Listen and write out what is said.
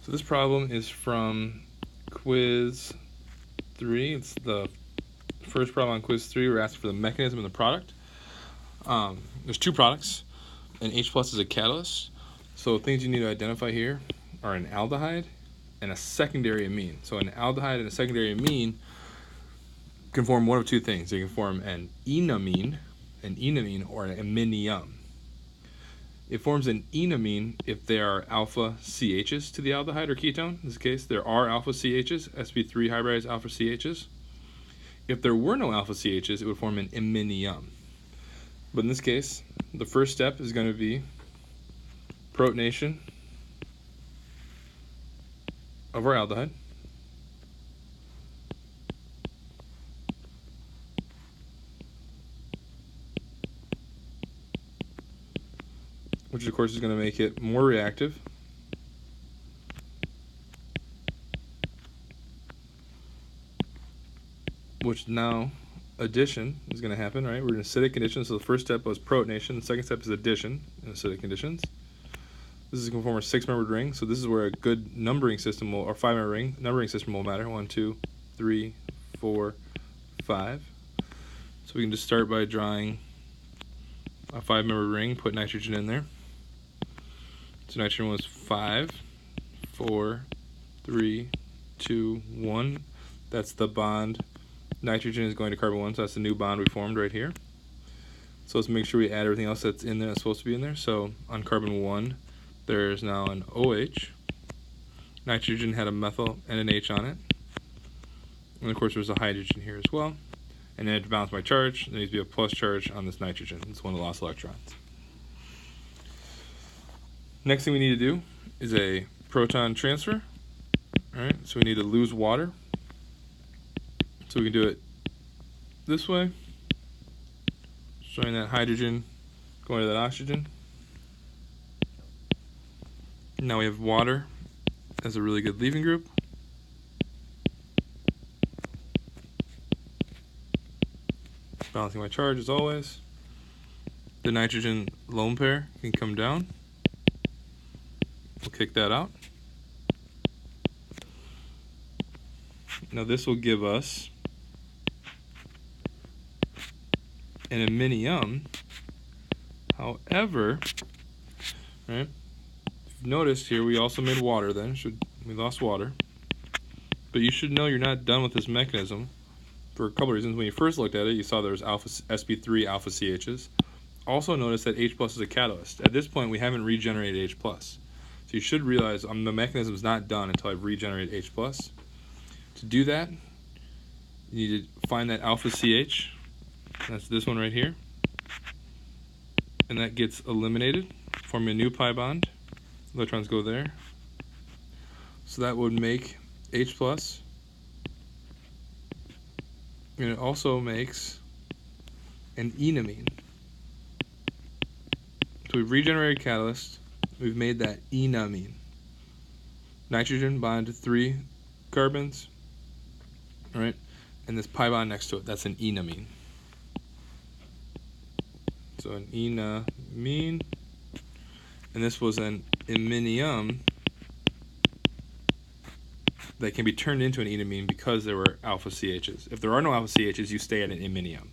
So this problem is from quiz 3. It's the first problem on quiz 3. We're asking for the mechanism of the product. There's two products, and H plus is a catalyst. So things you need to identify here are an aldehyde and a secondary amine. So an aldehyde and a secondary amine can form one of two things. They can form an enamine or an iminium. It forms an enamine if there are alpha CHs to the aldehyde or ketone. In this case, there are alpha CHs, sp3 hybridized alpha CHs. If there were no alpha CHs, it would form an iminium. But in this case, the first step is going to be protonation of our aldehyde. Which of course is going to make it more reactive. Which now addition is going to happen, right? We're in acidic conditions, so the first step was protonation, the second step is addition in acidic conditions. This is going to form a 6-membered ring, so this is where a good numbering system will, or 5-member ring, numbering system will matter. 1, 2, 3, 4, 5. So we can just start by drawing a 5-member ring, put nitrogen in there. So nitrogen was 5, 4, 3, 2, 1. That's the bond. Nitrogen is going to carbon 1, so that's the new bond we formed right here. So let's make sure we add everything else that's in there that's supposed to be in there. So on carbon 1, there's now an OH. Nitrogen had a methyl and an H on it. And of course there's a hydrogen here as well. And then to balance my charge, there needs to be a plus charge on this nitrogen. It's one of the lost electrons. Next thing we need to do is a proton transfer. Alright, so we need to lose water. So we can do it this way, showing that hydrogen going to that oxygen. Now we have water as a really good leaving group. Balancing my charge as always. The nitrogen lone pair can come down. We'll kick that out. Now this will give us an iminium. However, right, you've noticed here we also made water then. We lost water. But you should know you're not done with this mechanism for a couple of reasons. When you first looked at it, you saw there was sp3 alpha CHs. Also notice that H plus is a catalyst. At this point, we haven't regenerated H plus. So you should realize the mechanism is not done until I've regenerated H plus. To do that, you need to find that alpha CH. That's this one right here. And that gets eliminated, forming a new pi bond. Electrons go there. So that would make H plus. And it also makes an enamine. So we've regenerated catalyst. We've made that enamine. Nitrogen bond to 3 carbons. All right, and this pi bond next to it, that's an enamine. So an enamine, and this was an iminium that can be turned into an enamine because there were alpha CHs. If there are no alpha CHs, you stay at an iminium.